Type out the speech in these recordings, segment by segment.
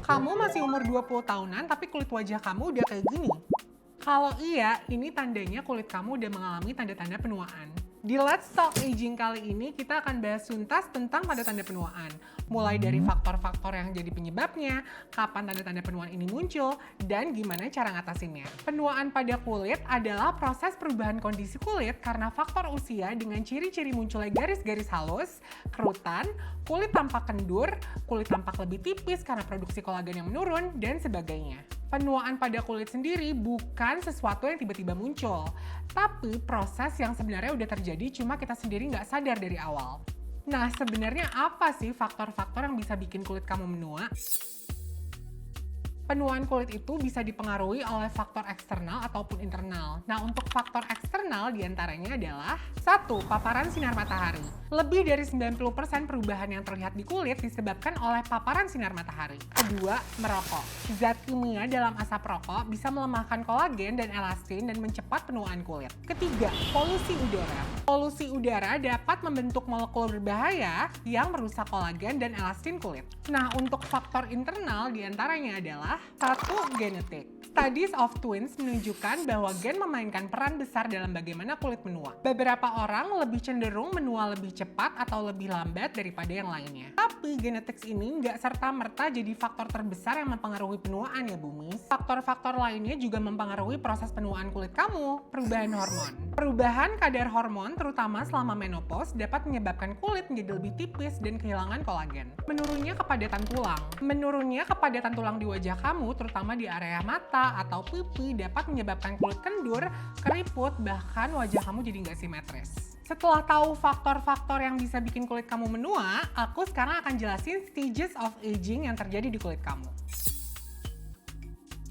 Kamu masih umur 20 tahunan tapi kulit wajah kamu udah kayak gini? Kalau iya, ini tandanya kulit kamu udah mengalami tanda-tanda penuaan. Di Let's Talk Aging kali ini kita akan bahas tuntas tentang tanda-tanda penuaan. Mulai dari faktor-faktor yang jadi penyebabnya, kapan tanda-tanda penuaan ini muncul, dan gimana cara ngatasinnya. Penuaan pada kulit adalah proses perubahan kondisi kulit karena faktor usia dengan ciri-ciri munculnya garis-garis halus, kerutan, kulit tampak kendur, kulit tampak lebih tipis karena produksi kolagen yang menurun, dan sebagainya. Penuaan pada kulit sendiri bukan sesuatu yang tiba-tiba muncul, tapi proses yang sebenarnya udah terjadi cuma kita sendiri nggak sadar dari awal. Nah, sebenarnya apa sih faktor-faktor yang bisa bikin kulit kamu menua? Penuaan kulit itu bisa dipengaruhi oleh faktor eksternal ataupun internal. Nah, untuk faktor eksternal diantaranya adalah 1. Paparan sinar matahari. Lebih dari 90% perubahan yang terlihat di kulit disebabkan oleh paparan sinar matahari. Kedua, merokok. Zat kimia dalam asap rokok bisa melemahkan kolagen dan elastin dan mencepat penuaan kulit. Ketiga, polusi udara. Polusi udara dapat membentuk molekul berbahaya yang merusak kolagen dan elastin kulit. Nah, untuk faktor internal diantaranya adalah 1. Genetik. Studies of twins menunjukkan bahwa gen memainkan peran besar dalam bagaimana kulit menua. Beberapa orang lebih cenderung menua lebih cepat atau lebih lambat daripada yang lainnya. Tapi genetik ini nggak serta-merta jadi faktor terbesar yang mempengaruhi penuaan ya Bumis. Faktor-faktor lainnya juga mempengaruhi proses penuaan kulit kamu. Perubahan hormon. Perubahan kadar hormon terutama selama menopause dapat menyebabkan kulit menjadi lebih tipis dan kehilangan kolagen. Menurunnya kepadatan tulang. Menurunnya kepadatan tulang di wajah kamu terutama di area mata atau pipi dapat menyebabkan kulit kendur, keriput, bahkan wajah kamu jadi nggak simetris. Setelah tahu faktor-faktor yang bisa bikin kulit kamu menua, aku sekarang akan jelasin stages of aging yang terjadi di kulit kamu.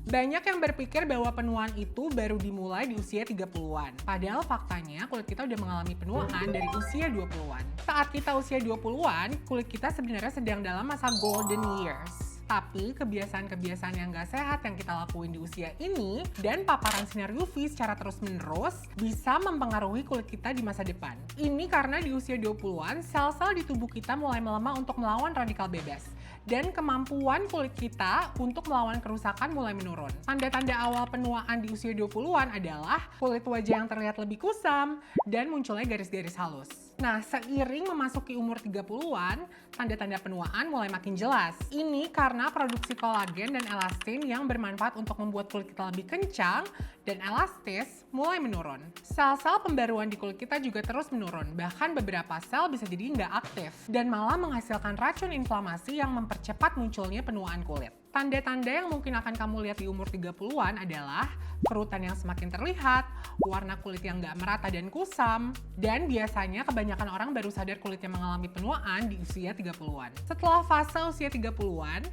Banyak yang berpikir bahwa penuaan itu baru dimulai di usia 30-an. Padahal faktanya kulit kita udah mengalami penuaan dari usia 20-an. Saat kita usia 20-an, kulit kita sebenarnya sedang dalam masa golden years. Tapi kebiasaan-kebiasaan yang gak sehat yang kita lakuin di usia ini dan paparan sinar UV secara terus-menerus bisa mempengaruhi kulit kita di masa depan. Ini karena di usia 20-an, sel-sel di tubuh kita mulai melemah untuk melawan radikal bebas. Dan kemampuan kulit kita untuk melawan kerusakan mulai menurun. Tanda-tanda awal penuaan di usia 20-an adalah kulit wajah yang terlihat lebih kusam dan munculnya garis-garis halus. Nah, seiring memasuki umur 30-an, tanda-tanda penuaan mulai makin jelas. Ini karena produksi kolagen dan elastin yang bermanfaat untuk membuat kulit kita lebih kencang dan elastis mulai menurun. Sel-sel pembaruan di kulit kita juga terus menurun, bahkan beberapa sel bisa jadi nggak aktif dan malah menghasilkan racun inflamasi yang mempercepat munculnya penuaan kulit. Tanda-tanda yang mungkin akan kamu lihat di umur 30-an adalah kerutan yang semakin terlihat, warna kulit yang nggak merata dan kusam, dan biasanya kebanyakan orang baru sadar kulitnya mengalami penuaan di usia 30-an. Setelah fase usia 30-an,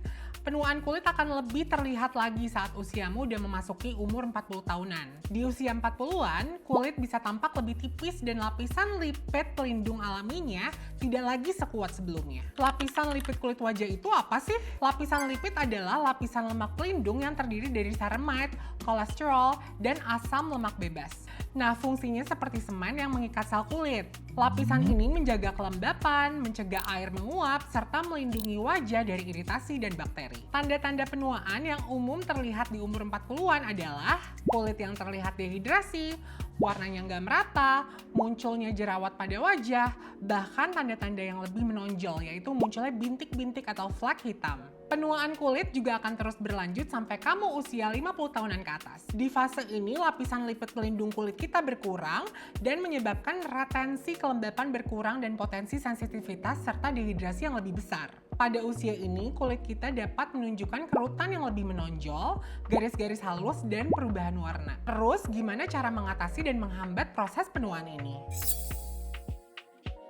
penuaan kulit akan lebih terlihat lagi saat usiamu udah memasuki umur 40 tahunan. Di usia 40-an, kulit bisa tampak lebih tipis dan lapisan lipid pelindung alaminya tidak lagi sekuat sebelumnya. Lapisan lipid kulit wajah itu apa sih? Lapisan lipid adalah lapisan lemak pelindung yang terdiri dari ceramide, kolesterol, dan asam lemak bebas. Nah, fungsinya seperti semen yang mengikat sel kulit. Lapisan ini menjaga kelembapan, mencegah air menguap, serta melindungi wajah dari iritasi dan bakteri. Tanda-tanda penuaan yang umum terlihat di umur 40-an adalah kulit yang terlihat dehidrasi, warnanya nggak merata, munculnya jerawat pada wajah, bahkan tanda-tanda yang lebih menonjol yaitu munculnya bintik-bintik atau flek hitam. Penuaan kulit juga akan terus berlanjut sampai kamu usia 50 tahunan ke atas. Di fase ini, lapisan lipid pelindung kulit kita berkurang dan menyebabkan retensi kelembapan berkurang dan potensi sensitivitas serta dehidrasi yang lebih besar. Pada usia ini, kulit kita dapat menunjukkan kerutan yang lebih menonjol, garis-garis halus, dan perubahan warna. Terus, gimana cara mengatasi dan menghambat proses penuaan ini?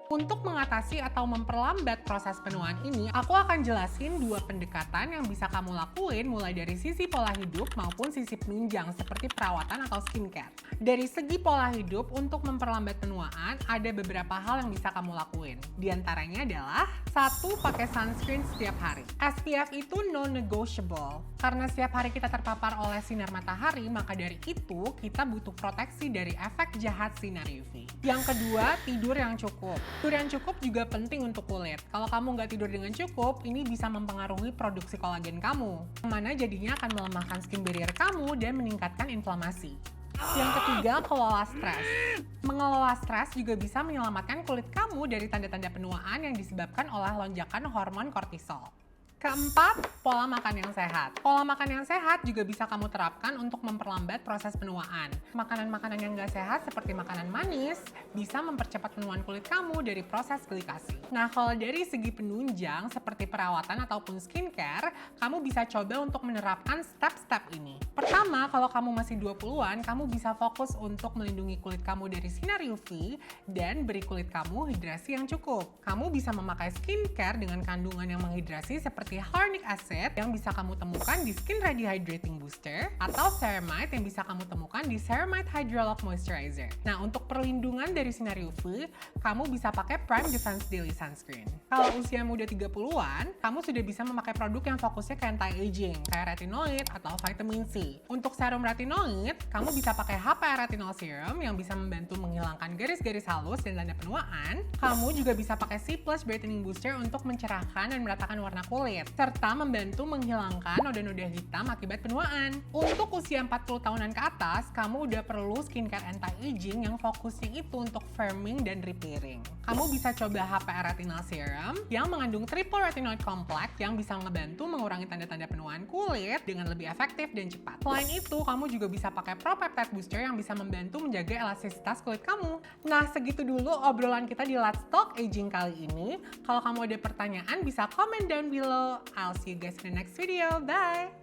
Untuk mengatasi atau memperlambat proses penuaan ini, aku akan jelasin dua pendekatan yang bisa kamu lakuin mulai dari sisi pola hidup maupun sisi penunjang seperti perawatan atau skincare. Dari segi pola hidup, untuk memperlambat penuaan, ada beberapa hal yang bisa kamu lakuin. Di antaranya adalah 1. Pakai sunscreen setiap hari. SPF itu non-negotiable. Karena setiap hari kita terpapar oleh sinar matahari, maka dari itu kita butuh proteksi dari efek jahat sinar UV. Yang kedua, tidur yang cukup. Tidur yang cukup juga penting untuk kulit. Kalau kamu nggak tidur dengan cukup, ini bisa mempengaruhi produksi kolagen kamu, yang mana jadinya akan melemahkan skin barrier kamu dan meningkatkan inflamasi. Yang ketiga, kelola stres. Mengelola stres juga bisa menyelamatkan kulit kamu dari tanda-tanda penuaan yang disebabkan oleh lonjakan hormon kortisol. Keempat, pola makan yang sehat. Pola makan yang sehat juga bisa kamu terapkan untuk memperlambat proses penuaan. Makanan-makanan yang nggak sehat seperti makanan manis bisa mempercepat penuaan kulit kamu dari proses glikasi. Nah, kalau dari segi penunjang seperti perawatan ataupun skincare, kamu bisa coba untuk menerapkan step-step ini. Pertama, kalau kamu masih 20-an, kamu bisa fokus untuk melindungi kulit kamu dari sinar UV dan beri kulit kamu hidrasi yang cukup. Kamu bisa memakai skincare dengan kandungan yang menghidrasi seperti hyaluronic acid yang bisa kamu temukan di Skin Ready Hydrating Booster atau ceramide yang bisa kamu temukan di Ceramide Hydrolock Moisturizer. Nah, untuk perlindungan dari sinar UV, kamu bisa pakai Prime Defense Daily Sunscreen. Kalau usia muda 30-an, kamu sudah bisa memakai produk yang fokusnya ke anti-aging, kayak retinoid atau vitamin C. Untuk serum retinoid, kamu bisa pakai HPR Retinol Serum yang bisa membantu menghilangkan garis-garis halus dan tanda penuaan. Kamu juga bisa pakai C+ Brightening Booster untuk mencerahkan dan meratakan warna kulit, serta membantu menghilangkan noda-noda hitam akibat penuaan. Untuk usia 40 tahunan ke atas, kamu udah perlu skincare anti-aging yang fokusnya itu untuk firming dan repairing. Kamu bisa coba HPR Retinol Serum yang mengandung triple retinoid complex yang bisa ngebantu mengurangi tanda-tanda penuaan kulit dengan lebih efektif dan cepat. Selain itu, kamu juga bisa pakai Pro Peptide Booster yang bisa membantu menjaga elastisitas kulit kamu. Nah, segitu dulu obrolan kita di Let's Talk Aging kali ini. Kalau kamu ada pertanyaan, bisa comment down below. I'll see you guys in the next video. Bye!